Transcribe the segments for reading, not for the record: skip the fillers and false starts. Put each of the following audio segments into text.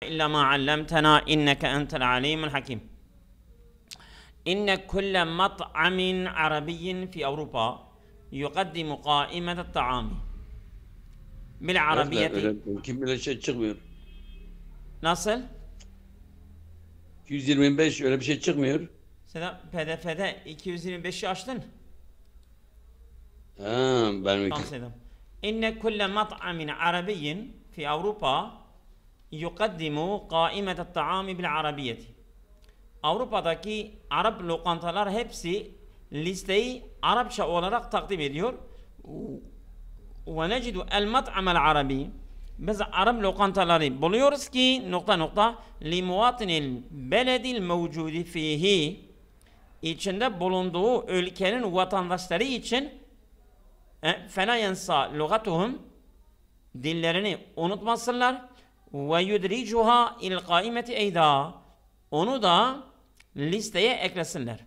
إلا ما علمتنا إنك أنت العليم الحكيم. إن كل مطعم عربي في أوروبا يقدم قائمة الطعام Evet de بالعربية. öyle kim bile şey çıkmıyor. Nasıl? 225 öyle bir şey çıkmıyor. Sen PDF'de 225'i açtın. Ha, ben Translate'im. İnne kulle mat'amin arabiyyin fi Avrupa yukaddimu qaimetet ta'ami bil arabiyeti. Avrupa'daki Arap lokantalar hepsi listeyi Arapça olarak takdim ediyor. Ve necidu el mat'amel arabi. Biz Arap lokantaları buluyoruz ki nokta nokta li muvatinil beledil mevcudi fihi, içinde bulunduğu ülkenin vatandaşları için fena yensa lugatuhum, dillerini unutmasınlar, ve yudricuha il kaimeti eyda, onu da listeye eklesinler.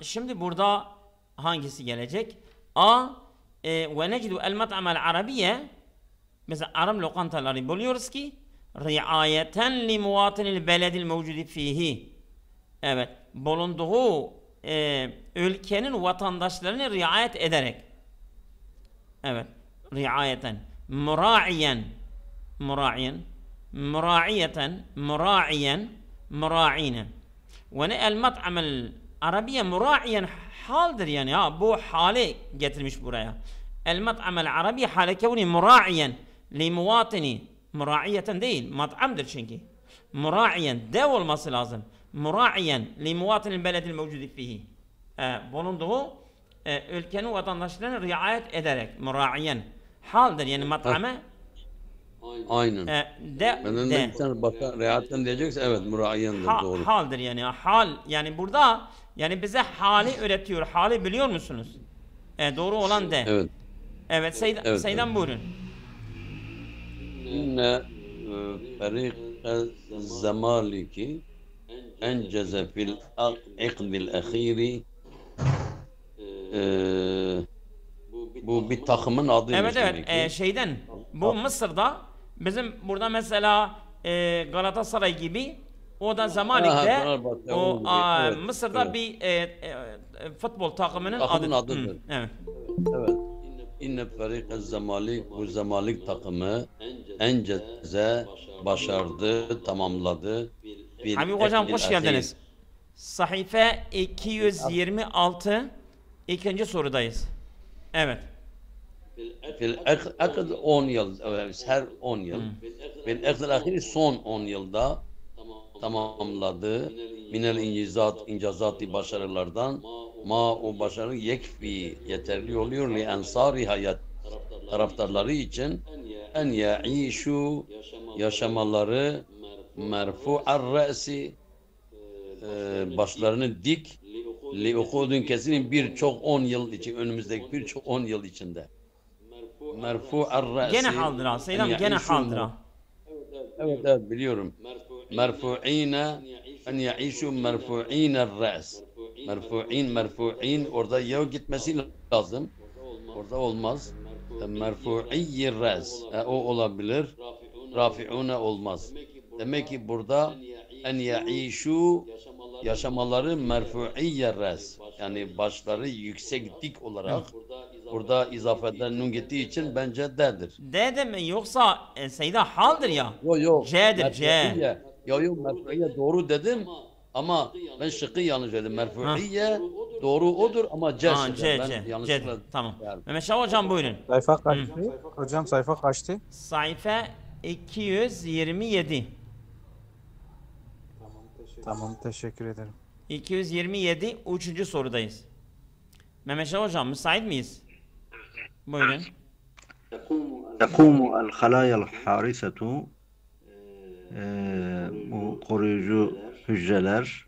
Şimdi burada hangisi gelecek? A ve necidu el mat'amel arabiye. Mesela Arap lokantaları buluyoruz ki riayeten li muvatinil beledil mevcudi fihi. Evet, bulunduğu ülkenin vatandaşlarını riayet ederek. Evet, riayeten, mura'iyen, mura'iyen, mura'iyeten, mura'iyen, mura'ine. Ve ne el mat'amel arabiye mura'iyen haldir yani, ha bu hale getirmiş buraya. El mat'amel arabiye hale kevni mura'iyen li muvatini, mura'iyeten değil, mat'amdır çünkü. Mura'iyen dev olması lazım. Mura'iyen li muvatinil beledil mevcudi fihi. Bulunduğu ülkenin vatandaşlarına riayet ederek, mura'iyen haldir yani mat'ame. aynen. Benden de bir tane başka riayetten diyecekse evet murayyendir doğru. Haldir yani, hal yani burada yani bize hali öğretiyor. Hali biliyor musunuz? Doğru olan de. Evet. Evet, Seydan buyurun. İnne ferîke zemaliki enceze fil ikdil ahiri. Bu bir takımın adıymış demek ki. Şeyden bu Mısır'da bizim burada mesela Galatasaray gibi, o da Zamalek'te o evet, Mısır'da evet. bir futbol takımının Takımın adı. adıdır. Evet. Evet. İnne ferîke zemalik, bu zemalik takımı enceze başardı, tamamladı. Habib hocam hoş geldiniz. Sayfa 226, ikinci sorudayız. Evet. Fil akd 10 yıl, her 10 yıl. Fil akd ahiri son 10 yılda tamamladı. Minel incazati başarılardan ma o başarı yekfi yeterli oluyor li ensari hayat taraftarları için en yaişu yaşamaları merfu'ar re'si başlarını dik li ukudun kesin birçok 10 yıl için, önümüzdeki birçok 10 yıl içinde. Merfu'ar re'si Gene haldır ha. Selam gene haldır ha. Evet biliyorum. Merfu'ine en yaişu merfu'iner re's. Merfu'in orada ya gitmesi lazım. Orada olmaz. Merfu'iyyir re's. O olabilir. Rafi'une olmaz. Demek ki burada en yaişu yaşamaları merfu'iyyer re's. Yani başları yüksek dik olarak. Burada izafeden nun gittiği için bence D'dir. D mi yoksa Seyda haldır ya. Yok. C'dir C. Yok merfu'iyye doğru dedim ama ben şıkkı yanlış dedim. Merfu'iyye doğru odur ama C şıkkı. Ben yanlışlıkla. Tamam. Mehmet Şah hocam buyurun. Sayfa kaçtı? Hocam sayfa kaçtı? Sayfa 227. Tamam, teşekkür ederim. 227 3. sorudayız. Mehmet Şah hocam müsait miyiz? Buyurun. تقوم الخلايا الحارسة bu koruyucu hücreler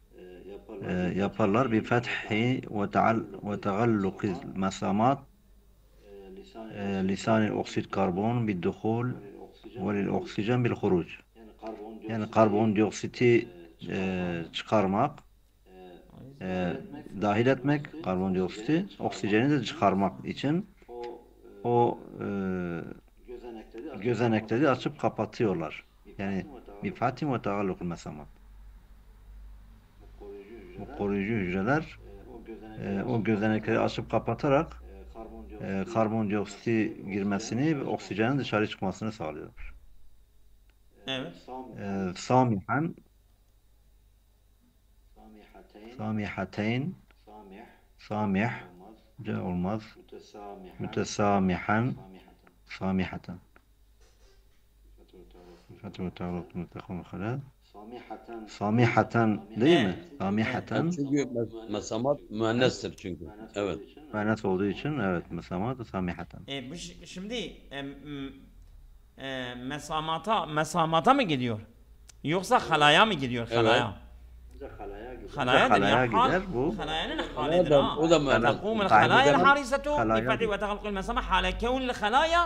yaparlar bir fethi ve tegalluki mesamat lisanil oksit karbon bir duhul ve lil oksijen bil huruc. Yani karbondioksiti çıkarmak, dahil etmek karbondioksiti, oksijeni de çıkarmak için o gözenekleri açıp kapatıyorlar. Yani bifatim ve tağallukul mesamat. Bu koruyucu hücreler o gözenekleri açıp kapatarak karbondioksiti girmesini ve oksijenin dışarı çıkmasını sağlıyor. Evet. Samihan Samihateyn Samih olmaz. Mütesamihan Samihaten Samihaten değil mi? Samihaten Çünkü mesamat müennestir çünkü. Evet. müennes olduğu için evet mesamat samihaten. Bu şimdi mesamata mı gidiyor? Yoksa halaya mı gidiyor? Evet. Halaya. Halaya Halaya gider. gider bu. Halayanın halidir. O da müennes. تقوم الخلايا الحارسة خلايا بفتح وتغلق المسامة حال كون الخلايا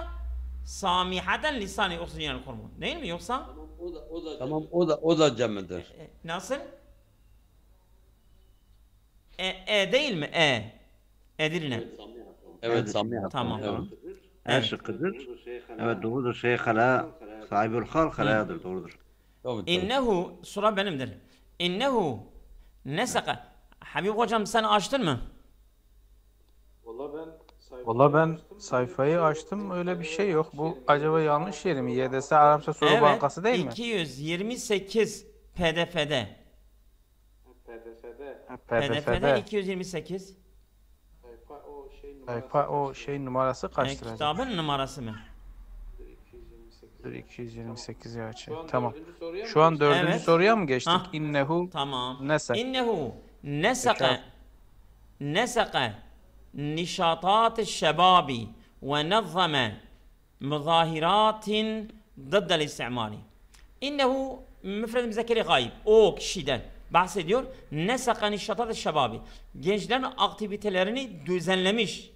سامحة لسان أكسجين الهرمون. Değil mi yoksa? Tamam o da cem'dir. Nasıl? Değil mi? Edir ne? Evet samiha. Tamam. Evet. Evet şıkkıdır. Evet doğrudur. Hala sahibül hal halayadır doğrudur. Tabii. İnnehu sura benimdir. İnnehu nesaka. Habib hocam sen açtın mı? Valla ben sayfayı açtım, öyle bir şey yok. Bu acaba yanlış yeri mi? YDS Arapça Soru Evet. Bankası değil mi? 228 PDF'de. PDF'de PDF'de. 228. Sayfa o şey numarası kaçtır acaba? Kitabın numarası mı? Dur 228'i açayım. Tamam. Şu an dördüncü Evet. soruya mı geçtik? Hah. İnnehu Tamam. Nesak. İnnehu nesaka Peki. nesaka nişatat şebabi ve nazzame muzahiratin ضد الاستعماري. İnnehu müfred müzekkeri gayb. O kişiden bahsediyor. Nesaka nişatat şebabi. Gençlerin aktivitelerini düzenlemiş.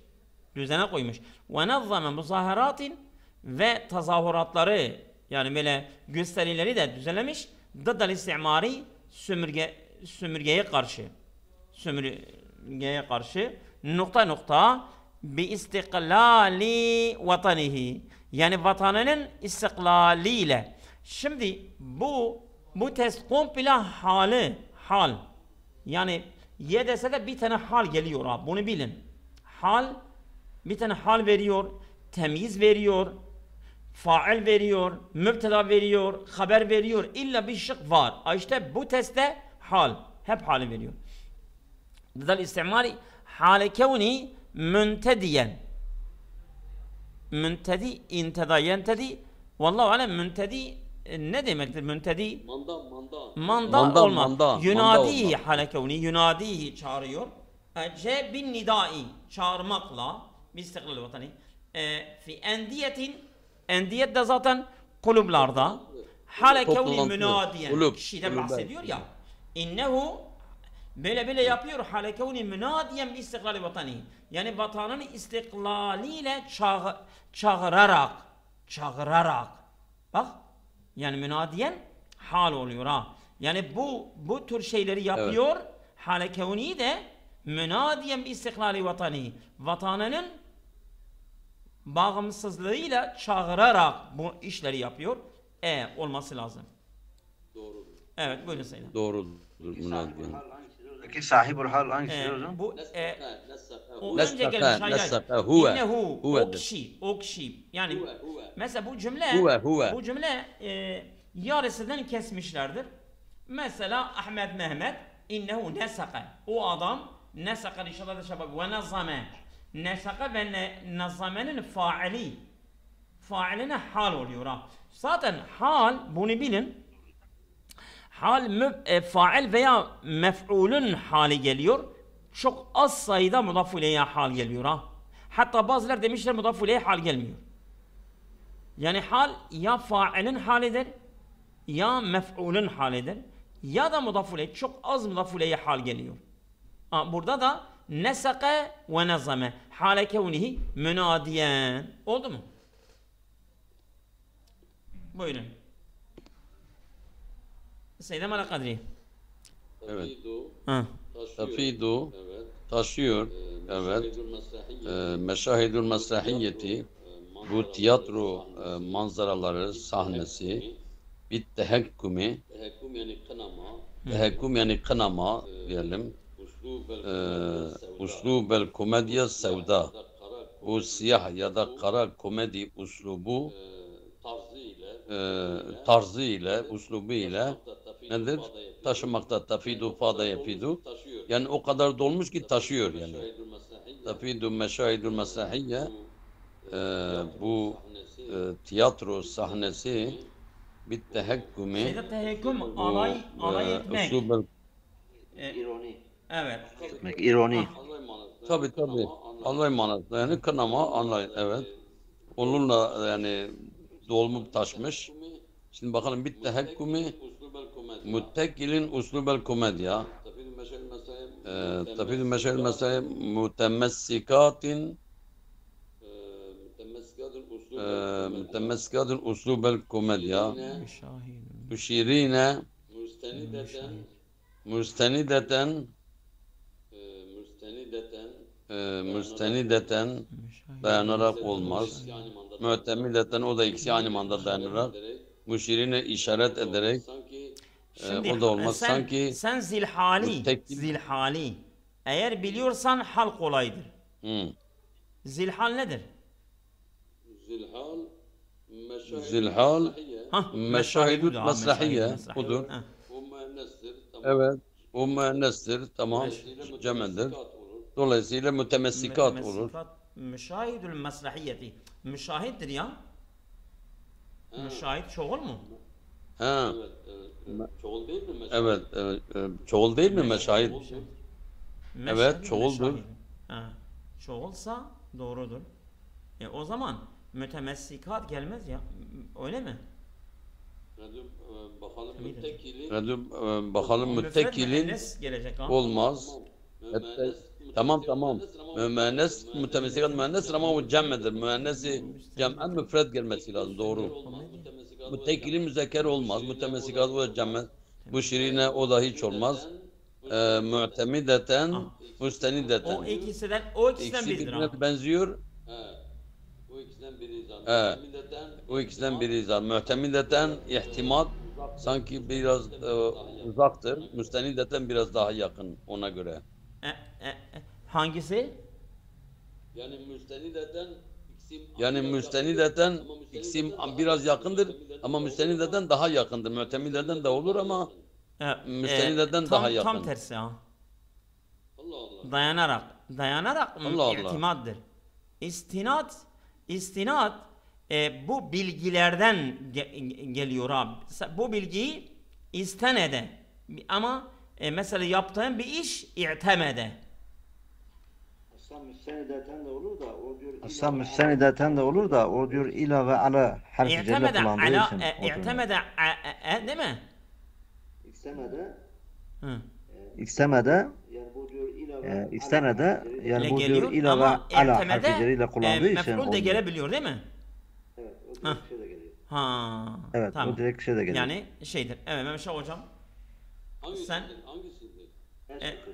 Düzene koymuş. Ve nazzame muzahiratin ve tezahüratları yani böyle gösterileri de düzenlemiş. ضد الاستعماري sömürgeye karşı nokta bi istiklali vatanihi yani vatanının istiklaliyle. Şimdi bu test komple hal yani YDS'de bir tane hal geliyor abi bunu bilin. Bir tane hal veriyor, temyiz veriyor, fail veriyor, mübteda veriyor, haber veriyor. İlla bir şık var. İşte bu testte hep hali veriyor. Dıdal istimari hale kevni müntediyen. Müntedi, inteda, yentedi. Vallahu alem müntedi ne demektir müntedi? Manda olmaz. Yunadi hale kevni, yunadi çağırıyor. C bin nidai çağırmakla istiklal vatani. Fi endiyet de zaten kulüplarda hale kevni münadiyen kişiden bahsediyor ya. İnnehu böyle yapıyor hale kevni münadiyen bi istiklal vatani. Yani vatanın istiklaliyle çağırarak. Bak yani münadiyen hal oluyor ha. Yani bu tür şeyleri yapıyor. Evet. Hale kevni de münadiyen bi istiklali vatani. Vatanının bağımsızlığıyla çağırarak bu işleri yapıyor. Olması lazım. Doğrudur. Evet buyurun sayın. Doğrudur. Münadiyen. Peki sahibül hal hangisi hocam? Bu o Nesaka, önce gelmiş. nesaka, huve. İnnehu Huvedir. o kişi. Yani mesela bu cümle Huve. yarısından kesmişlerdir. Mesela Ahmet Mehmet innehu nesaka. O adam nesaka inşallah şebab ve nazame. Nesaka ve nazamenin failine hal oluyor ha. Zaten hal bunu bilin. Hal fail veya mef'ulün hali geliyor. Çok az sayıda mudaf ileyhe hal geliyor ha. Hatta bazıları demişler mudaf ileyhe hal gelmiyor. Yani hal ya failin halidir ya mef'ulün halidir ya da mudaf ileyhe çok az mudaf ileyhe hal geliyor. Burada da nesaka ve nazame hale kevnihi münadiyen. Oldu mu? Buyurun. Seyyidem ala kadri. Evet. Ha. Tafidu taşıyor. Evet. Meşahidul mesrahiyeti bu tiyatro manzaraları sahnesi bir tehekkumi, tehekküm yani kınama diyelim, uslubel komedya sevda, bu siyah ya da kara komedi uslubu tarzı ile, uslubu ile nedir? Taşımakta, tafidu, fada yafidu. Yani o kadar dolmuş ki taşıyor yani. Tafidu meşahidul mesahiyye, bu tiyatro sahnesi bir tehekkumi, Şeyde tehekküm bu alay etmek. uslubel, Evet. Demek ironi. tabii alay manasında yani kınama, alay, evet. Onunla yani dolmuş taşmış. Şimdi bakalım bir tehekkumi müttekilin uslubel komedya. Tafid meşel mesai mutemessikatin mütemessikatin uslubel komedya. Müşahid. Müşirine müstenideten müstenideten dayanarak olmaz. Mütemideten o da ikisi aynı anda dayanarak. Müşirine işaret ederek o da olmaz. Sanki sen zilhali, müttekil- zilhali. Eğer biliyorsan hal kolaydır. Hı. Zilhal nedir? Zilhal Hah, meşahidül ha, mesrahiye mesrahi. budur. Ha. Evet. O müennestir. Tamam. Cem'dir. Dolayısıyla mütemessikat olur. Müşahidül mesrahiyeti. Müşahittir ya. Müşahit çoğul mu? Ha. Evet. Çoğul değil mi meşahit? Evet, çoğuldur. Meşahid. Ha. Çoğulsa doğrudur. O zaman mütemessikat gelmez ya. Öyle mi? Bakalım müttekilin Müennes gelecek ha. olmaz. Tamam. Müennes, mütemessikat müennes ama o cem'dir. Müennesi cem'en müfred gelmesi lazım. Doğru. Müttekilin müzekker olmaz. Mütemessikat o cem'en. Bu şirine o da hiç olmaz. Mu'temideten, müstenideten. O ikisinden İkisi biridir ha. birbirine benziyor. O ikisinden biri zaten. Mu'temideten ihtimat sanki biraz uzaktır. Müstenideten biraz daha yakın ona göre. Hangisi? Yani müstenideten ikisi biraz yakındır ama müstenideten daha yakındır. Mu'temideten de olur ama müstenideten daha yakın. Tam tersi ha. Dayanarak Allah Allah. itimaddır. İstinat bu bilgilerden geliyor abi. Bu bilgiyi istenede ama mesela yaptığın bir iş i'temede. Aslında müstenideten de olur da o diyor ila ve ala harfi celle İ'temede kullandığı ala için. i'temede değil mi? Hı. İstemede istemede yani bu diyor Geliyor ila ve ama ala harfi i'temede celle kullandığı için. mef'ul de oluyor. gelebiliyor değil mi? Ha. Evet, Tamam. o direkt şey de geliyor. Yani şeydir. Evet Mehmet Şah hocam. Sen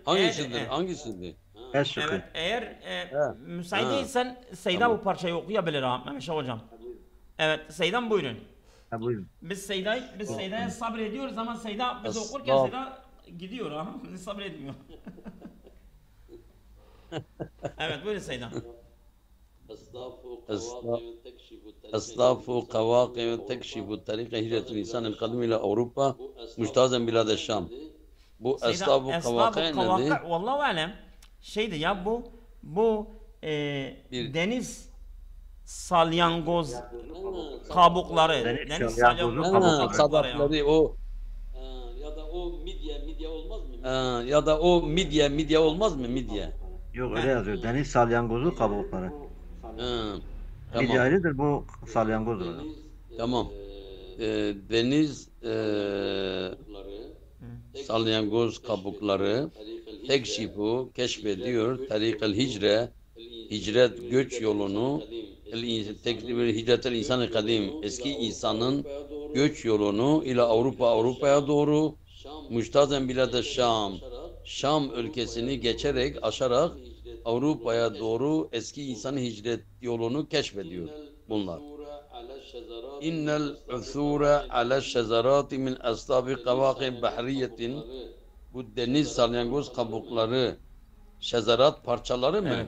Hangisidir? Es şıkkı. evet eğer müsait Ha. değilsen Seyda bu parçayı okuyabilir ha Mehmet Şah hocam. Evet Seydan buyurun. Ha, buyurun. Biz Seyda'ya sabrediyoruz ama Seyda biz okurken Estağfurullah. Seyda gidiyor ha. Bizi sabretmiyor. Evet buyurun Seyda. أصداف قواقع تكشف طريق هجرة الإنسان القديم إلى أوروبا مجتازا بلاد الشام. Bu esnaf-ı kavaka nedir? Vallahu alem şeydi ya bu deniz salyangoz kabukları. Deniz salyangoz kabukları. Kadakları o Ya da o midye olmaz mı? ya da o midye olmaz mı midye? Yok öyle yazıyor. Deniz salyangozu kabukları. Tamam. Midye ayrıdır, bu salyangozdur. Tamam. Deniz salyangoz kabukları tekşifu keşfediyor tarikel hicre hicret göç yolunu hicretel insan-ı kadim eski insanın göç yolunu ila Avrupa'ya doğru müştazen bilade Şam ülkesini geçerek aşarak Avrupa'ya doğru eski insanın hicret yolunu keşfediyor. bunlar. İnnel usura ala şezerati min aslabi kavaki bahriyetin. Bu deniz salyangoz kabukları şezerat parçaları mı? Evet.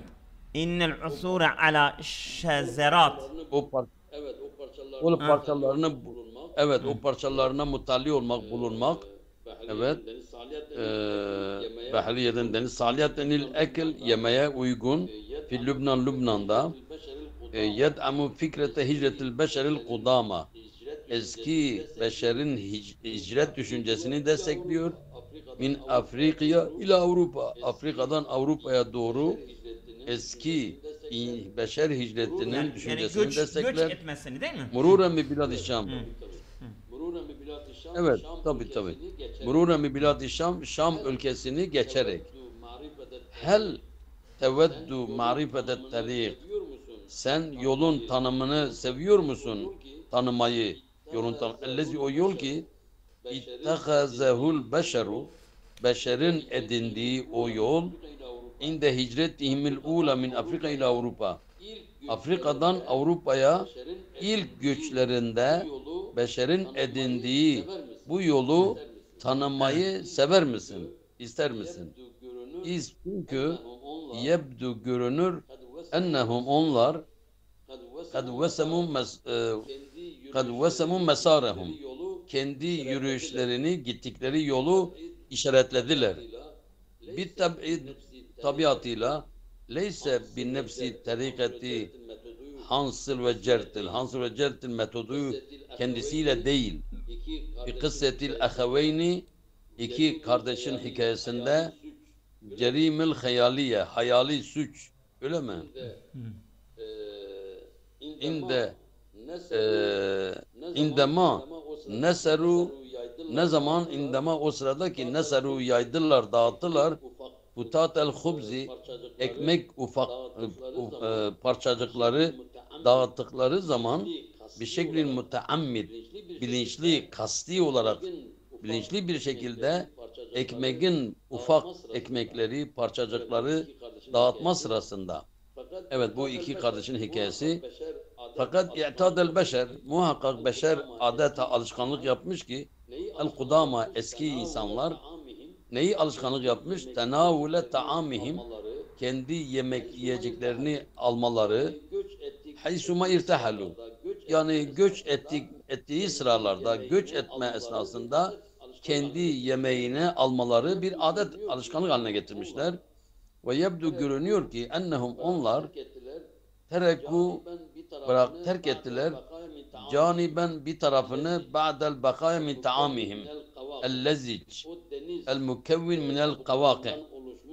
İnnel usure ala şezerat. O par Evet, o parçalar o parçalarını evet o parçalarına mutalli olmak, bulunmak. Evet. Bahriyeden deniz saliyeten il ekil yemeye uygun. Fi Lübnan'da yed'amu fikrete hicretil beşeril kudama. Eski beşerin hicret düşüncesini destekliyor. Min Afrika'ya ila Avrupa. Afrika'dan Avrupa'ya doğru eski beşer hicretinin Yani düşüncesini göç destekler. etmesini değil mi? Mururen bi bilad-i Şam. Mururen bi bilad-i Şam, Evet, Şam tabii. ülkesini geçerek, Mururen bi bilad-i Şam, Şam ülkesini geçerek. marifetet Hel teveddu marifetet tarik. seviyor musun? Sen yolun tanımını seviyor musun? Tanımayı. Yolun tanımı. Ellezi o yol ki ittehazehul beşeru. Beşerin edindiği o yol inde hicretihimil ula min Afrika ile Avrupa. Afrika'dan Avrupa'ya ilk göçlerinde beşerin edindiği bu yolu tanımayı sever misin? İster misin? Çünkü yebdu görünür ennehum onlar kad vesemu mesarehum kendi yürüyüşlerini gittikleri yolu işaretlediler. Bir tabiatıyla leyse bin nefsi tarikati Hansıl ve Certil. Hansıl ve Certil metodu kendisiyle değil. Bir kıssetil ahaveyni iki kardeşin hikayesinde cerimil hayaliye hayali suç öyle mi? İndema neseru ne zaman indema o sıradaki neseru yaydılar dağıttılar utatel hubzi ekmek parçacıkları dağıttıkları zaman bir şekilde müteammid bilinçli kasti olarak bilinçli bir şekilde ekmeğin ufak ekmekleri parçacıkları dağıtma sırasında. Evet bu iki kardeşin hikayesi. Fakat i'tadel beşer muhakkak beşer adeta alışkanlık yapmış ki el kudama eski insanlar neyi alışkanlık yapmış? Tenavule taamihim kendi yiyeceklerini almaları haysuma irtehalu yani göç ettiği sıralarda göç etme esnasında kendi yemeğini almaları bir adet alışkanlık haline getirmişler. Ve yebdu görünüyor ki ennehum onlar terk ettiler caniben bir tarafını ba'del bakaya min taamihim el-lezic el-mukevvin minel kavaki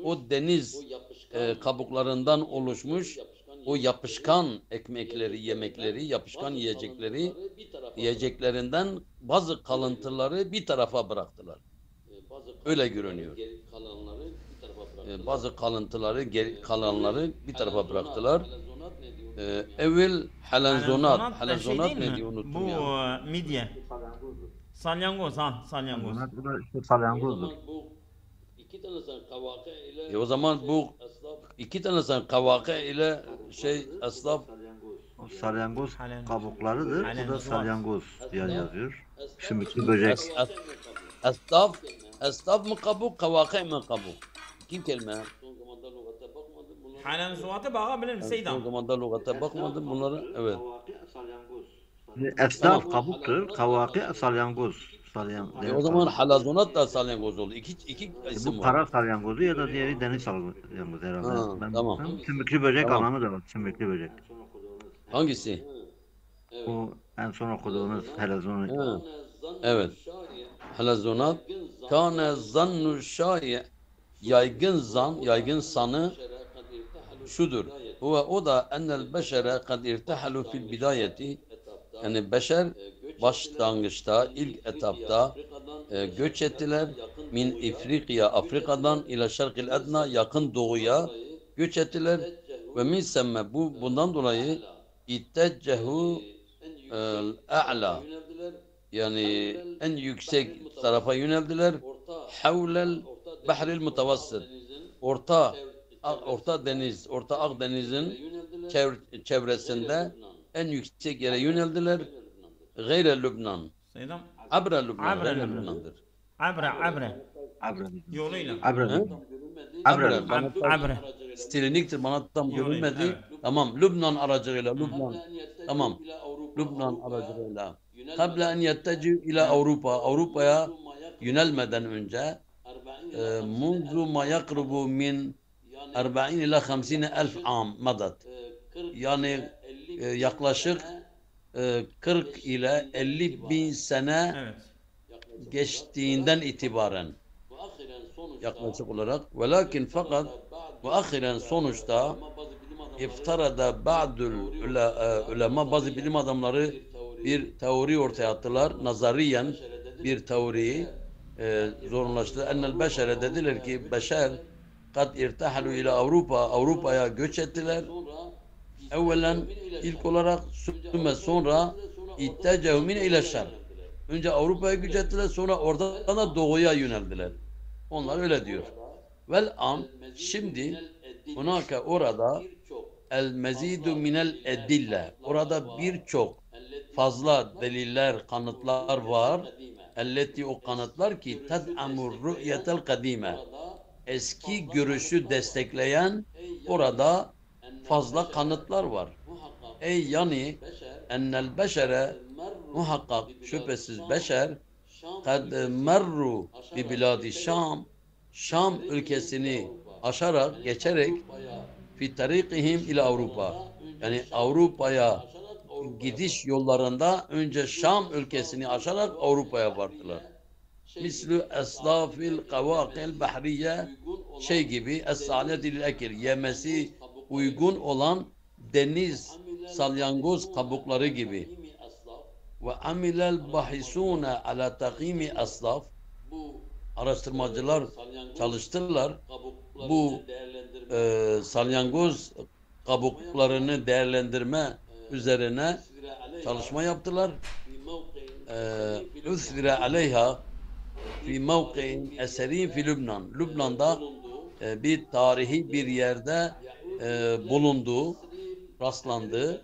o deniz kabuklarından oluşmuş o yapışkan ekmekleri, yemekleri, yapışkan yiyeceklerinden bazı kalıntıları bir tarafa bıraktılar. Öyle görünüyor. Bazı kalanları bir tarafa bıraktılar. Evvel halenzonat. Halenzonat ne diyor unuttum bu ya. midye. Salyangoz ha salyangoz. Bu da işte salyangozdur. İki tane sen kavake ile O zaman bu iki tane sen kavake ile aslaf O salyangoz kabuklarıdır. Bu da Halenzuat. salyangoz diye yazıyor. Sümüklü böcek. Esnaf mı kabuk, kavake mi kabuk? İki kelime. son zamanda lügate bakmadım. Bunlar Halen zuvatı bakabilir misin Son Seydam? zamanda lügate bakmadım bunlara. Evet. Esnaf kabuktur. Kavaki salyangoz. O zaman halazonat da salyangoz oldu. İki isim Bu var. kara salyangozu ya da diğeri deniz salyangozu herhalde. Ha, tamam. Sümüklü böcek Tamam. anlamı da var. Sümüklü böcek. Hangisi? Bu en son okuduğunuz helezon. Ha. Evet. Halazonat. Kâne zannu şâye. Yaygın sanı şudur. O da ennel beşere kad irtehalu fil bidayeti. Yani beşer başlangıçta, ilk etapta göç ettiler. Min İfriqiya, Afrika'dan ila şerqil edna, yakın doğuya göç ettiler. Ve min semme, bundan dolayı itteccehu a'la, yani en yüksek tarafa yöneldiler. Havlel bahril mutavassit, Orta Akdeniz'in çevresinde en yüksek yere yöneldiler. Gayre Lübnan. Seydam. Abra Lübnan. Abra Gayre Lübnan. Lübnan'dır. Abra. عبر Yoluyla. عبر He? عبر Abra. Bana tam Abra. Stileniktir. Bana tam Yoluyla, görünmedi. evet. Tamam. Lübnan aracılığıyla. Lübnan. Tamam. Lübnan aracılığıyla. Kable en yetteci ila Avrupa. Avrupa'ya yönelmeden önce munzu ma yakrubu min 40 ila 50 elf am madat. Yani yaklaşık 40 ile 50 bin sene Evet. geçtiğinden itibaren yaklaşık olarak. Velakin fakat ve ahiren sonuçta iftarada ba'dul ulema bazı bilim adamları bir teori ortaya attılar. Nazariyen bir teoriyi zorunlaştırdı. Ennel beşere dediler ki beşer kad irtahalu ila Avrupa'ya göç ettiler. Evvelen ilk olarak sonra ittecahu min ile şer. Önce Avrupa'ya göç ettiler, sonra oradan da doğuya yöneldiler. Onlar öyle diyor. Vel an şimdi hunaka orada el mezidu minel edille. Orada birçok fazla deliller, kanıtlar var. Elleti o kanıtlar ki ted'amur rü'yetel kadime. Eski görüşü destekleyen orada fazla kanıtlar var. Ey yani ennel beşere muhakkak şüphesiz beşer kad merru bi biladi Şam ülkesini aşarak geçerek fi tarikihim ila Avrupa, yani Avrupa'ya gidiş yollarında önce Şam ülkesini aşarak Avrupa'ya vardılar. Mislu eslafil kavakil bahriye, şey gibi es-saledil ekir, yemesi uygun olan deniz salyangoz kabukları gibi. Ve amilel bahisune ala takimi aslaf, araştırmacılar çalıştırlar bu salyangoz kabuklarını değerlendirme üzerine çalışma yaptılar. Üsvire aleyha fi mevki'in eserin fi Lübnan. Lübnan'da bir tarihi bir yerde bulunduğu, rastlandığı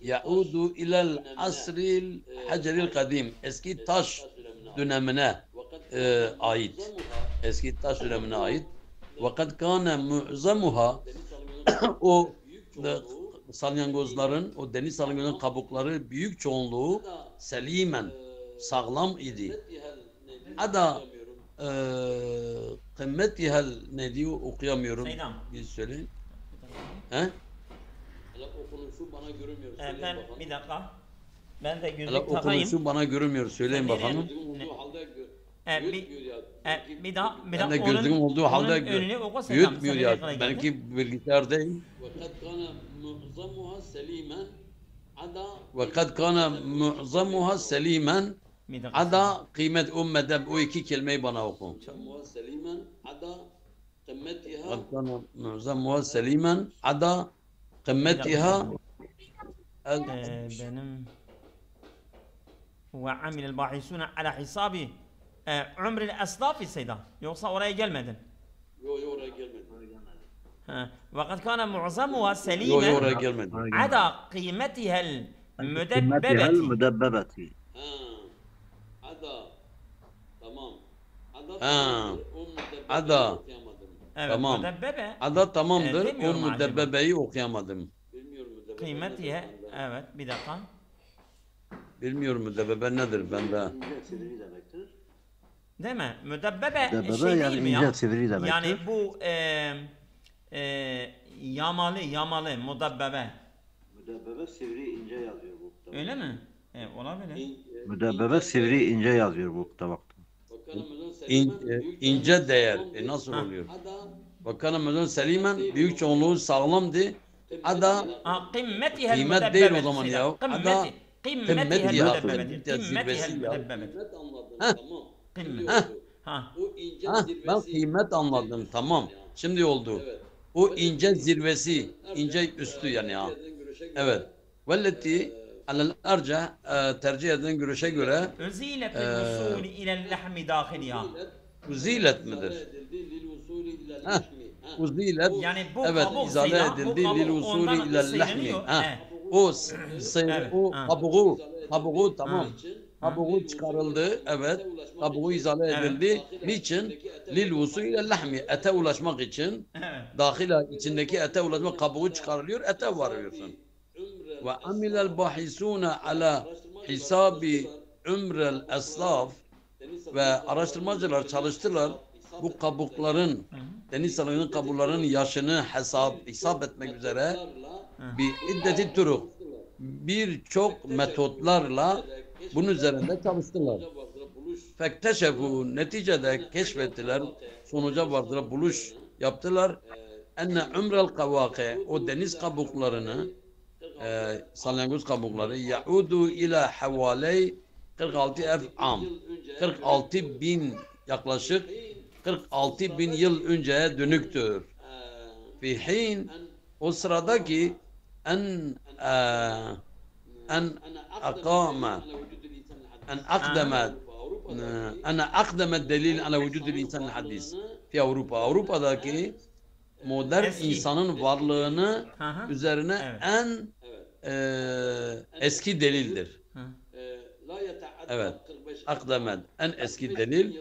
yaudu ilel asril haceril kadim, eski taş dönemine ait. Eski taş dönemine ait. Vakat kâne mu'zamuha o salyangozların, o deniz salyangozların kabukları büyük çoğunluğu selimen, sağlam idi. Ada kıymetihel ne diyor okuyamıyorum. Seydam. Bir söyleyin. He? Hala okunuşu bana görünmüyor. Söyleyin Ben bakalım. bir dakika. Ben de Hala gözlük takayım. okunuşu bana görünmüyor. Söyleyin Sen bakalım. nereye- Olduğu halde Bir, gözükmüyor ya. bir daha Ben de gözlüğüm olduğu halde önünü oku Seydam. büyütmüyor Sen nereye ya. kadar geldin? Belki bilgisayar değil. وقد كان معظمها سليما عدا Ve kad kana mu'zamuha selimen Bir dakika. ada kıymet ummede, o iki kelimeyi bana oku. معظمها سليما عدا قمتها Kad kana mu'zamuha selimen ada kımmetiha benim ve amilel bahisune ala hisabi umril eslafi Seydam. Yoksa oraya gelmedin. Yo yo oraya gelmedi. Ve kad kana mu'zamuha yo selimen oraya gelmedi. ada kıymetihel قيمتها müdebbebeti. المدببة. Ha. Ada. Tamam. Ada. Ha. O müddebeyi Ada. okuyamadım. Evet, Tamam. müdebbebe Ada tamamdır. O demiyorum acaba. müdebbebeyi okuyamadım. Bilmiyorum müddebeyi. kıymetihe. Evet, bir dakika. Bilmiyorum müdebbebe nedir bende. İnce sivri demektir. Değil mi? Müdebbebe Müdebbebe şey yani değil mi ince ya? sivri demektir. Yani bu yamalı müdebbebe. Müdebbebe sivri ince yazıyor bu kitapta. Öyle mi? Olabilir. Müdebbebe sivri ince yazıyor bu kitapta. İnce değer. Nasıl oluyor? Ada. Bakana mezun selimen büyük çoğunluğu sağlamdı. Ada Kıymetihe kıymet değil o zaman ya. Ada Kıymetihe kıymeti ya. müdebbebeti. Kıymeti zirvesi ya. Müdebbebeti. Kıymet anladım. Heh. Tamam. Kıymet. Heh. Ha. O ince Ha, zirvesi. ben kıymet anladım. Tamam. Şimdi oldu. Evet. O ince zirvesi, ince üstü yani ya. Evet. Velleti alel arca tercih edilen görüşe göre Üzilet usulü ilel lahmi dahiliha. uzilet midir? Ha. Uzilet. Yani bu Evet, kabuk izale Seydam, bu edildi kabuk lil usulü ondan ilel sıyrılıyor. lahmi. Ha. Evet, o ha. kabuğu tamam. Kabuğu çıkarıldı. Evet. Kabuğu izale Evet. edildi. Niçin? Lil vusul ile lahmi. Ete ulaşmak için. Evet. Dahila içindeki ete ulaşmak kabuğu çıkarılıyor. Ete varıyorsun. Ve amilel bahisune ala hisabi umrel eslaf ve araştırmacılar çalıştılar bu kabukların deniz salığının kabuklarının yaşını hesap etmek üzere bir iddeti turuk birçok metotlarla bunun üzerinde çalıştılar. Fekteşefu neticede keşfettiler sonuca vardılar buluş yaptılar enne umrel kavake o deniz kabuklarını salyangoz kabukları yaudu ila havaley 46 am 46 bin yaklaşık 46 bin yıl önceye dönüktür. Fi hin o sıradaki en akame en akdeme delil ala vücudul insan hadis fi Avrupa'daki modern Eski. insanın varlığını Hı hı. üzerine Evet. en eski delildir. Evet. Akdemed en eski delil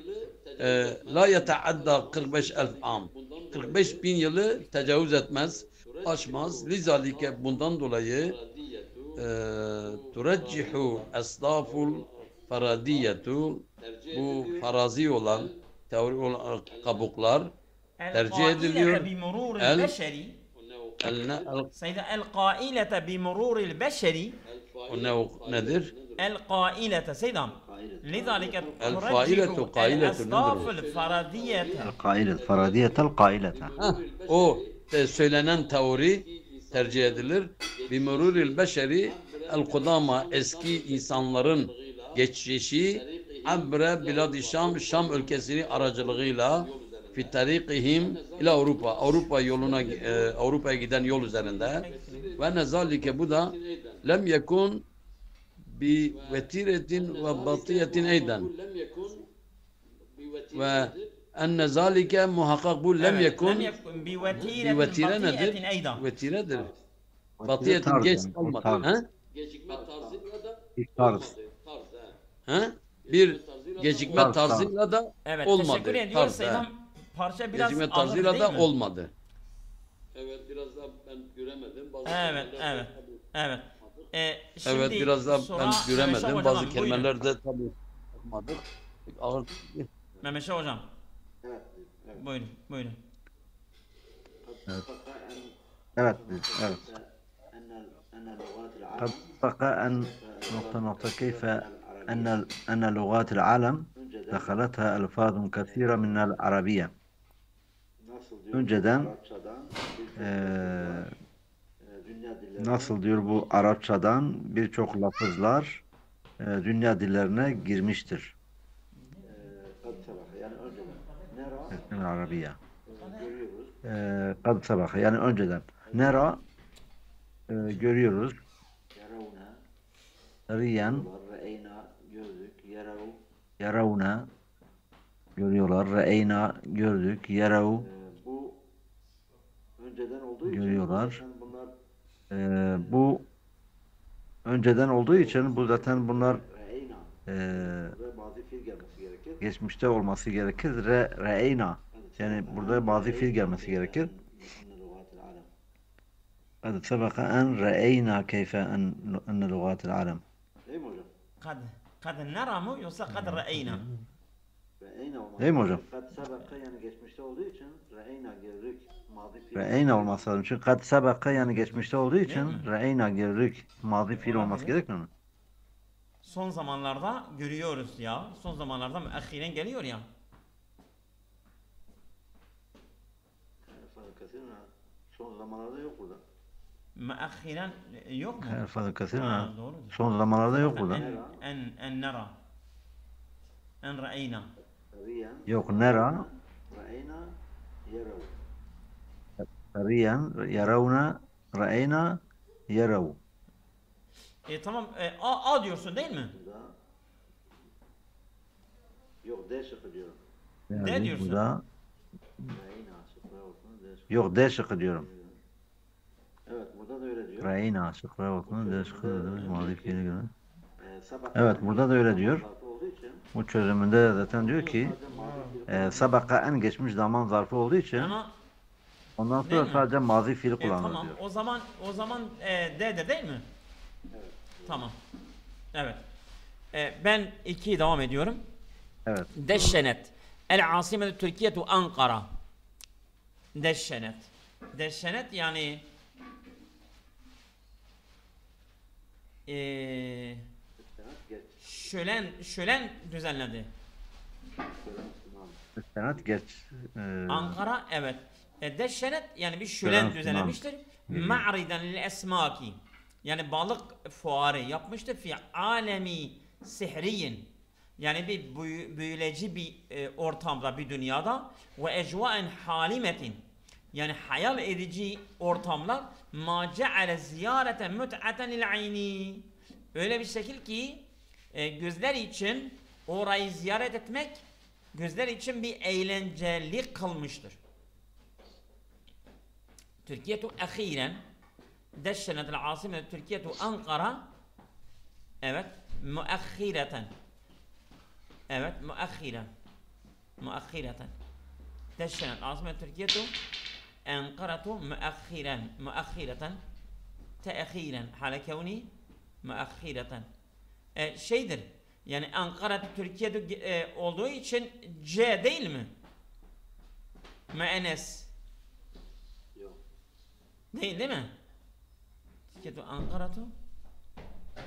la yeteadda 45.000 am. 45 bin yılı tecavüz etmez, aşmaz. Lizalike bundan dolayı tureccihu eslaful faradiyetu bu farazi olan teori olan kabuklar tercih ediliyor. القائلة بمرور El- البشر سيدة القائلة بمرور البشر o nedir? القائلة سيدة لذلك القائلة ترجح قائلة الأصناف نظر. الفردية القائلة فرضية القائلة O söylenen teori tercih edilir. Bimururil beşeri el kudama eski insanların geçişi abre bilad-i Şam Şam ülkesini aracılığıyla fi tarikihim ila Avrupa yoluna Avrupa'ya giden yol üzerinde ve nezalike bu da lem yekun bi vetiretin ve batiyetin eyden ve enne zalike muhakkak bu lem yekun بوتيرة bir vetire nedir? بطيئة أيضا Vetiredir. Batiyetin Tarz geç yani, olmadı. tarz. Ha? Gecikme tarzıyla da tarz. Ha? Bir gecikme Tarz, tarzıyla da Evet, olmadı. teşekkür ediyoruz Tarz, Seydam. ha. Parça biraz Gecikme ağır tarzıyla değil da mi? olmadı. Evet biraz daha ben göremedim. Bazı Evet, kelimeler evet, tabii- evet. Şimdi Evet biraz da sonra ben Memeşe göremedim. Hocam, Bazı buyurun. kelimelerde tabii olmadık. Ağır. Memeşe Hocam. Buyurun, buyurun. Evet, evet. قد سبق أن نقطة كيف أن لغات العالم دخلتها ألفاظ كثيرة من العربية. Önceden nasıl diyor bu Arapçadan birçok lafızlar dünya dillerine girmiştir. Arabiya. Kad sabah yani önceden. Nera görüyoruz. Riyen yaravuna görüyorlar. Re'eyna gördük. Yarav görüyorlar. Bu önceden olduğu için bu zaten bunlar geçmişte olması gerekir. Re'eyna yani burada bazı fiil gelmesi gerekir. قد سبق أن رأينا كيف أن لغات العالم. قد نرى mı yoksa kad ra'eyna? Değil mi hocam? Kad sabaka yani geçmişte olduğu için re'eyna gördük. Mazi fiil. Re'eyna olması lazım. Çünkü kad sabaka yani geçmişte olduğu için mi? re'eyna gördük. Mazi fiil olması Olabilir. gerekmiyor mu? Son zamanlarda görüyoruz ya. Son zamanlarda müekhiren geliyor ya. Son zamanlarda yok burada. Müekhiren yok mu? Fazla kasir Ha, mi? doğru. Son zamanlarda yok burada. En nara. En ra'eyna. Riyen, Yok nera, re'eyna, yerav. riyen, yaravna, re'eyna, yarav. Tamam. A diyorsun değil mi? Burada. Yok D şıkkı diyorum. Ne diyorsun? Burada Re'eyna şıkkı olsun D şıkkı. yok D şıkkı diyorum. Evet burada da öyle diyor. Ra'eyna şıkra bakımı değişikliği mazi fiili göre. Sabaka Evet, burada da öyle diyor. zarfı olduğu için Bu çözümünde de zaten diyor ki sadece mazi fiili sabaka en geçmiş zaman zarfı olduğu için Ama ondan Değil sonra mi? sadece mazi fiili kullanılır tamam. diyor. O zaman D'de değil mi? Tamam. Evet. Ben 2'ye devam ediyorum. Evet. Deşşenet. El asimetu Türkiye'tu Ankara. Deşşenet. Deşşenet yani geç. şölen düzenledi. Sanat geç. Ankara evet. Deşşenet yani bir Şölen şölen düzenlemiştir. Ma'riden lil esmaki. Yani balık fuarı yapmıştır fi alemi sihriyin. Yani bir büyüleci bir ortamda, bir dünyada ve ecvaen halimetin. Yani hayal edici ortamlar ma ceale ziyareten mut'aten lil ayni. Öyle bir şekil ki gözler için orayı ziyaret etmek gözler için bir eğlenceli kılmıştır. Türkiye'tu ahiren deşşenet el-asimet Türkiye'tu Ankara evet müahhireten evet müahhireten deşşenet asimet Türkiye'tu Ankara'tu müahhireten teahiren hale kevni müahhireten şeydir yani Ankara Türkiye'de olduğu için C değil mi? Müennes Yok. değil mi? Türkiye'de Ankara'tu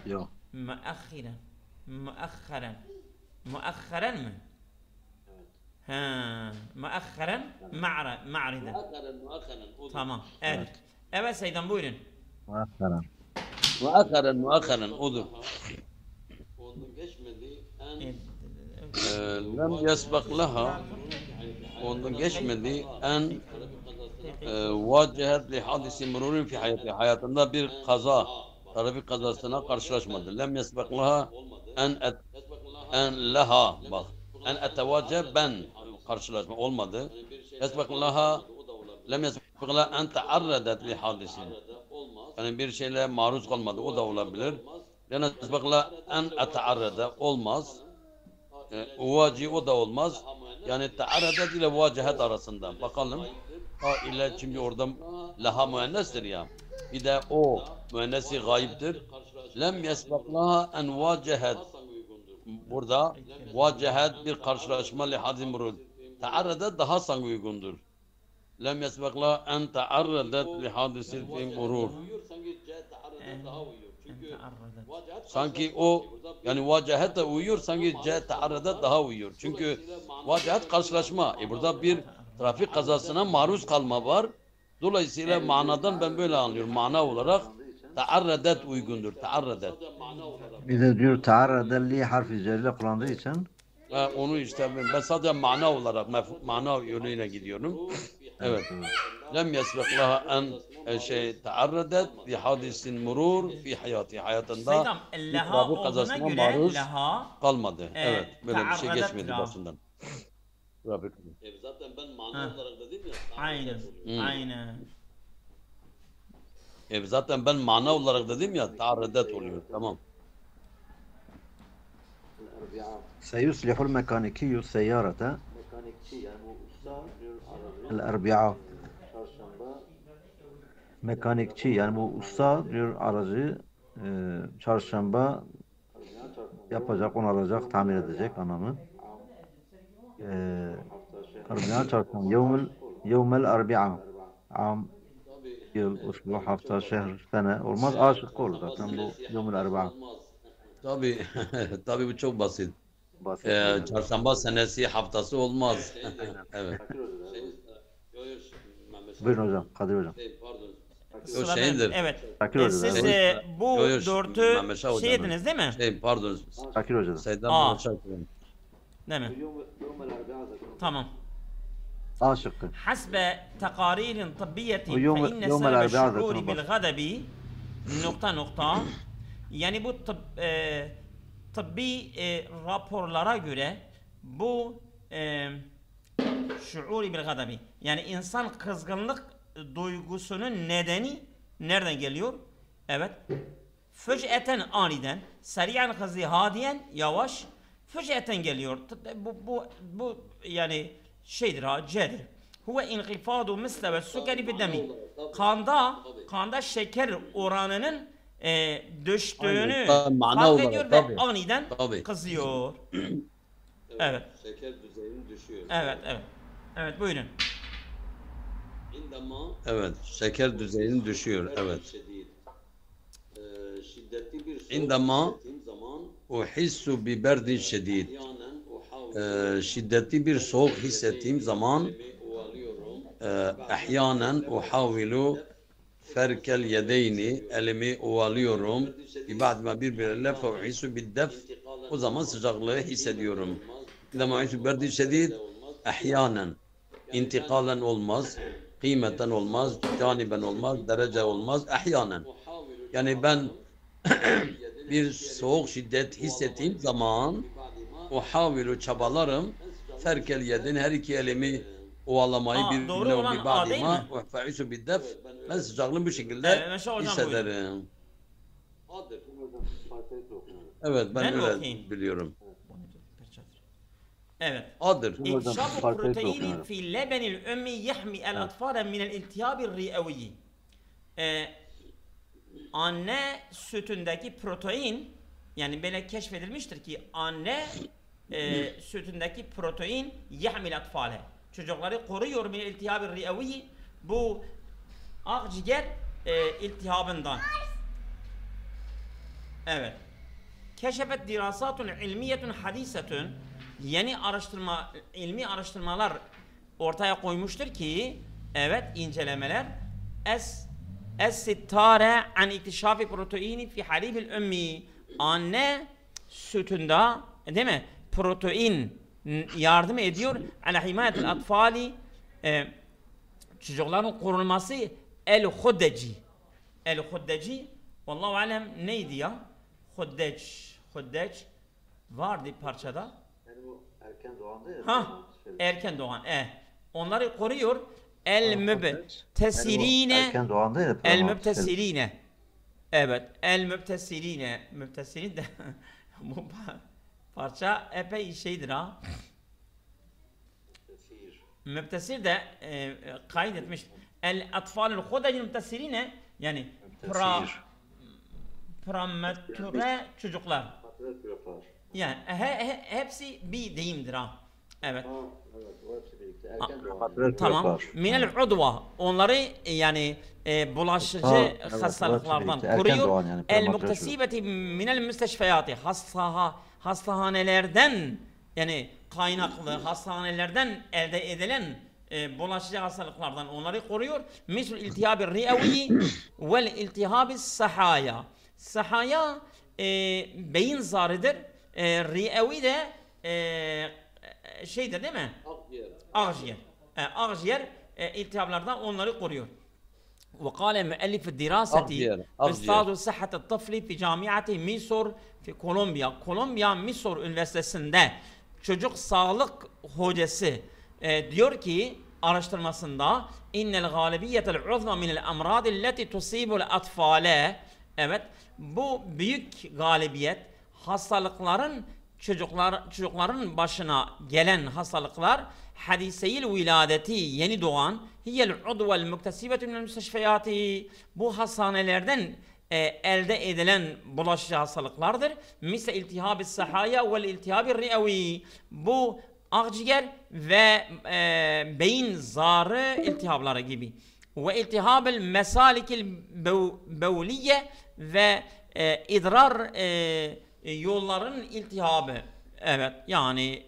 Yok. müahhiren müahhiren mi? Evet. Ha, müahhiren ma'riden. Muakkaran. Tamam. Evet. Evet Seydan buyurun. Muhakkaran. Muakkaran odur. Onun geçmediği en Lem yesbak laha onun geçmediği en vacihet li hadisi mururin fi hayati. Hayatında bir kaza, trafik kazasına karşılaşmadı. Lem yesbak laha en laha bak. En etevace ben karşılaşma olmadı. Yesbak laha lem yesbak laha en taarradet li hadisi. Yani bir şeyle maruz kalmadı. O da olabilir. Yani yesbak laha en etaarrede olmaz. Uvaci o da olmaz. Yani taarradet ile vacihet arasında. Bakalım. Ha ile çünkü orada laha müennestir ya. Bir de o müennesi gayiptir. Lem yesbaklaha en vacihet. Burada vacihet bir karşılaşma li hadim murud. Taarradet daha sanki uygundur. Lem yesbaklaha en taarradet li hadisi fi murur. sanki C taarruda daha uyuyor. Çünkü Sanki o yani vacihet de uyuyor sanki C taarradet daha uyuyor. Çünkü vacihet karşılaşma. Burada bir trafik kazasına maruz kalma var. Dolayısıyla manadan ben böyle anlıyorum. Mana olarak taarradet uygundur. Taarradet. Bir de diyor ta'arradelli harfi cerre kullandığı için Onu işte ben sadece mana olarak mana yönüyle gidiyorum. Evet. Lem yesbek laha en taarradet li hadisin murur fi hayati. Hayatında Seydam bir laha trafik olduğuna kazasına göre maruz laha kalmadı. Evet. Böyle bir şey taarradet geçmedi laha. başından. Trafik. zaten ben mana olarak dedim ya. Aynen. Aynen. Zaten ben mana olarak dedim ya taarradet oluyor. Tamam. El-Erbi'a seyuslihul mekanikiyyu seyyarete mekanikçi yani bu usta diyor aracı el-erbi'a çarşamba mekanikçi yani bu usta diyor aracı çarşamba Erbi'a çarşamba yapacak, onaracak, tamir edecek anlamı. hafta şey Erbi'a çarşamba. Yevmel erbi'a. Am yıl, usbu, hafta, şehr, sene olmaz. Aşık olur zaten bu yevmel erbi'a. Tabii. Tabii bu çok basit. Basit. Çarşamba senesi haftası olmaz. Evet. Fakir Hoca da Yok Mehmet Buyurun hocam, Kadir hocam. pardon. O Sıra şeydir. benim. Evet. Fakir Hoca Siz da. bu Yo, yo, dörtü Mehmet Şah şey hocam. ediniz değil mi? Pardon. Fakir Hoca da. Seydan Aa. Mehmet Şah. Değil mi? Yevmel Erbi'a zaten Tamam. A şıkkı. حسب تقارير طبية ويوم- فإن يوم سبب الأربعاء الشعور ذات بالغضب nokta yani bu tıbbi raporlara göre bu şuuri bil gadabi yani insan kızgınlık duygusunun nedeni Nereden geliyor? Evet. Füc'eten aniden, seri'an hızlı hadiyen yavaş. Füc'eten geliyor. Bu yani şeydir ha, c'dir. Huve inqifadu misteve sukeri bidemi. Kanda şeker oranının düştüğünü Aynen, mana fark olarak, ediyor ve tabii. aniden Tabii. kızıyor. Evet. Şeker düzeyinin düşüyor. Evet, evet. Evet, buyurun. İndama Evet, şeker düzeyinin düşüyor. Evet. şiddetli bir soğuk İndama hissettiğim zaman uhissu bi berdin şedid. yanen uhavlu Şiddetli bir soğuk hissettiğim zaman ovalıyorum. ahyanen uhavilu ferkel yedeyni, elimi ovalıyorum. İbadime birbirine feuhisu biddef. O zaman sıcaklığı hissediyorum. İndama uhissu bi berdin şedid ahyanen. İntikalen olmaz, kıymeten olmaz, caniben olmaz, derece olmaz, ahyanen. Yani ben bir soğuk şiddet hissettiğim zaman uhavilu çabalarım, ferkel yedin, her iki elimi ovalamayı Aa, doğru birbirine olan A değil bibadima mi? ve fe'isu biddef. Ben sıcaklığı bu şekilde Evet, mesela hocam hissederim. Adır. Hocam Sayfayı da okuyun. Evet, ben Ben öyle okuyayım. biliyorum. Evet. Adır. İnkişaf fark etmiyor proteini yani. fi lebenil ümmi yahmi el atfara minel iltihabi ri'evi. Anne sütündeki protein, yani böyle keşfedilmiştir ki anne sütündeki protein yahmil atfale, çocukları koruyor minel iltihabi ri'evi, bu akciğer iltihabından. Evet. Keşfet dirasatun ilmiyetun hadisetun, yeni ilmi araştırmalar ortaya koymuştur ki, evet, incelemeler es-sittare an iktişafi proteini fi halibil ümmi, anne sütünde, değil mi, protein yardım ediyor ala himayetil atfali, çocukların korunması. El-huddeci vallahu alem neydi ya? Huddeç vardı parçada. Yani bu erken doğanda ya. Ha, erken doğan. Onları koruyor. Yani bu erken doğanda ya. El-mübtesirine. Evet, mübtesirin de bu parça epey şeydir ha. Mübtesir de kaydetmiş. El-atfalul hudecil mübtesirine, yani prematüre çocuklar. Yani hepsi bir deyimdir ha. Evet. Evet, o hepsi birlikte. Erken doğan. Tamam. Minel udva, onları yani bulaşıcı hastalıklardan koruyor. El muktesibeti minel müsteşfeyati, hastahanelerden, yani kaynaklı hastanelerden elde edilen bulaşıcı hastalıklardan onları koruyor. Misl iltihabi ri'evi vel iltihabi sahaya. Sahaya beyin zarıdır. Ri'evi de şeydir, değil mi? Akciğer. Akciğer iltihaplardan onları koruyor. وقال مؤلف الدراسة أستاذ صحة الطفل في جامعة ميسور في كولومبيا. Kolombiya Misor Üniversitesi'nde çocuk sağlık hocası diyor ki araştırmasında innel galibiyetel uzma minel emradi leti tusibul atfale. Evet, bu büyük galibiyet hastalıkların çocukların başına gelen hastalıklar hadiseyil viladeti, yeni doğan, hiyel udvel muktesibetu minel müsteşfeyati, bu hastanelerden elde edilen bulaşıcı hastalıklardır. Misle iltihabi sahaya vel iltihabi ri'evi, bu akciğer ve beyin zarı iltihapları gibi. Ve iltihabil mesalikil bevliye ve idrar yolların iltihabı. Evet, yani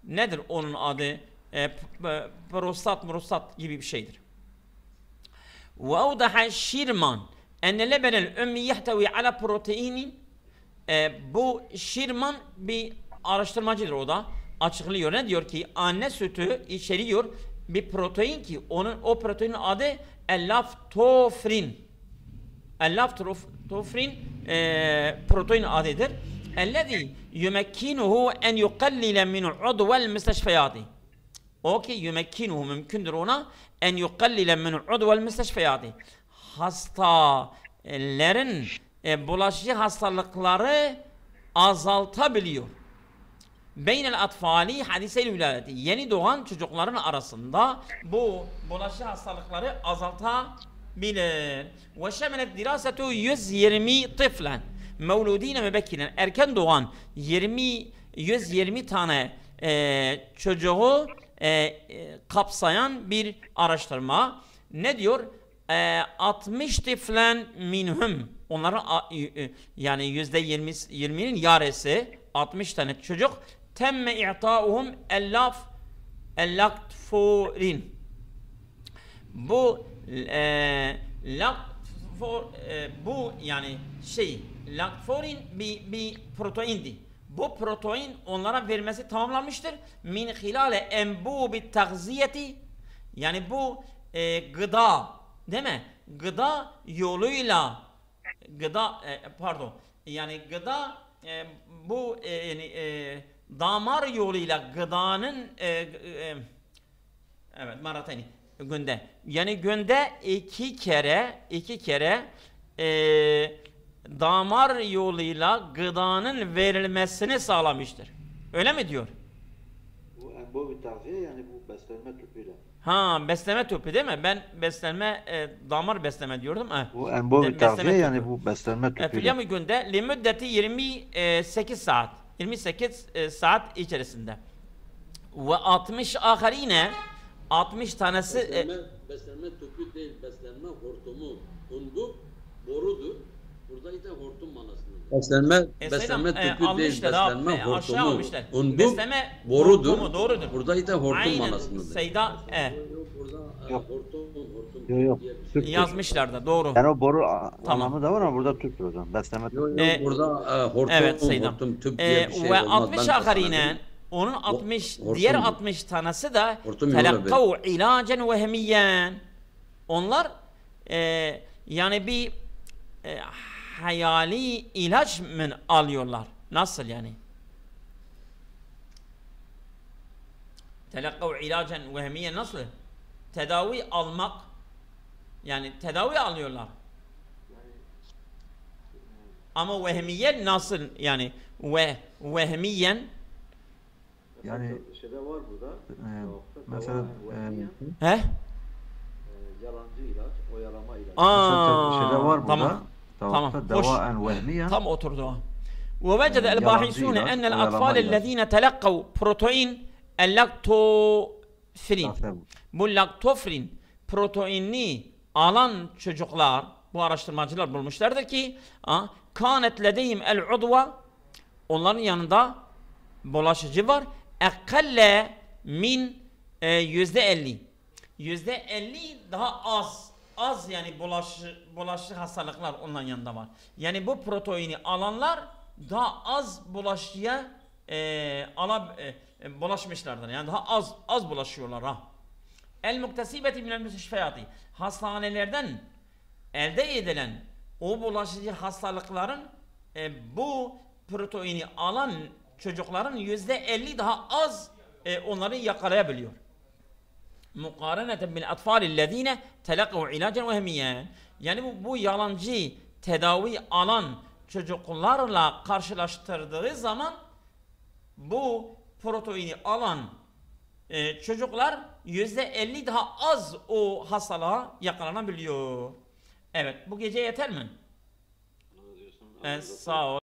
nedir onun adı? Prostat gibi bir şeydir. Ve avdaha Şirman enne lebenel ümmi yehtevi ala proteinin, bu Şirman bir araştırmacıdır, o da açıklıyor. Ne diyor ki anne sütü içeriyor bir protein ki o proteinin adı el-laftofrin. El-laftofrin protein adıdır. Ellezî yumekkinuhu en yukallile min udvel müsteşfeyati. O ki yumekkinuhu, mümkündür ona en yukallile min udvel müsteşfeyati, hastaların bulaşıcı hastalıkları azaltabiliyor. Beynel atfali hadise-i vilayeti. Yeni doğan çocukların arasında bu bulaşıcı hastalıkları azaltabilir. Ve şemelet dirasetu 120 tıflen mevludine mübekkiren. Erken doğan 120 tane çocuğu kapsayan bir araştırma. Ne diyor? 60 tiflen minhum. Onların yani %20'nin yarısı 60 tane çocuk temme i'ta'uhum ellaktorin. Bu bu yani laktorin bir proteindi. Bu protein onlara vermesi tamamlanmıştır. Min hilale enbubi tagziyeti, yani bu gıda, değil mi? Gıda yoluyla yani gıda bu damar yoluyla gıdanın evet marateni günde, yani günde iki kere damar yoluyla gıdanın verilmesini sağlamıştır. Öyle mi diyor? Bu enbobi tavsiye, yani bu beslenme tüpüyle. Ha, besleme tüpü değil mi? Ben beslenme damar besleme diyordum. Bu enbobi tavsiye, yani tüpü. bu beslenme tüpüyle. Fil günde li müddeti 28 saat. 28 saat içerisinde. Ve 60 aharine 60 tanesi beslenme tüpü değil, beslenme hortumu. Unbu borudur. Burada ise hortum manasındadır. Beslenme tüpü değil, almışlar, beslenme aşağı hortumu. almışlar. Unbu Besleme borudur. hortumu, doğrudur. Burada ise hortum Aynen. manasındadır. Seyda Burada Yok. hortum Yok. diye bir şey. Tüp. yazmışlar da, doğru. Yani o boru Tamam. anlamı da var ama burada tüptür hocam. Beslenme tüpü. Yok, burada hortum, Evet Seydam. hortum, tüp diye bir şey Ve olmaz. 60 Ben aharine onun 60 hortum diğer diyor. 60 tanesi de Hortum yola telakkav ilacen vehmiyen. Onlar yani bir hayali ilaç mı alıyorlar? Nasıl yani? Telakkav ilacen vehmiyen nasıl? Tedavi almak, yani tedavi alıyorlar. Ama vehmiyen nasıl yani? Vehmiyen Yani Şeyde var burada. mesela he? Yalancı ilaç, oyalama ilacı. şeyde var burada. Tamam. Tamam. Tavafta Hoş. devaen vehmiyen. tam oturdu. ووجد الباحثون أن الأطفال الذين تلقوا بروتين اللاكتوفرين bu laktofrin proteinini alan çocuklar, bu araştırmacılar bulmuşlardır ki kânet ledeyhim el udva, onların yanında bulaşıcı var, ekalle min %50 daha az yani bulaşıcı hastalıklar onların yanında var. Yani bu proteini alanlar daha az bulaşıcıya bulaşmışlardır. Yani daha az bulaşıyorlar ha. El muktesibeti minel müsteşfeyati, hastanelerden elde edilen o bulaşıcı hastalıkların bu proteini alan çocukların %50 daha az onları yakalayabiliyor. Mukareneten bil atfalillezine telakkav ilacen vehmiyen. Yani bu yalancı tedavi alan çocuklarla karşılaştırdığı zaman bu proteini alan çocuklar %50 daha az o hastalığa yakalanabiliyor. Evet, bu gece yeter mi? Sağ ol.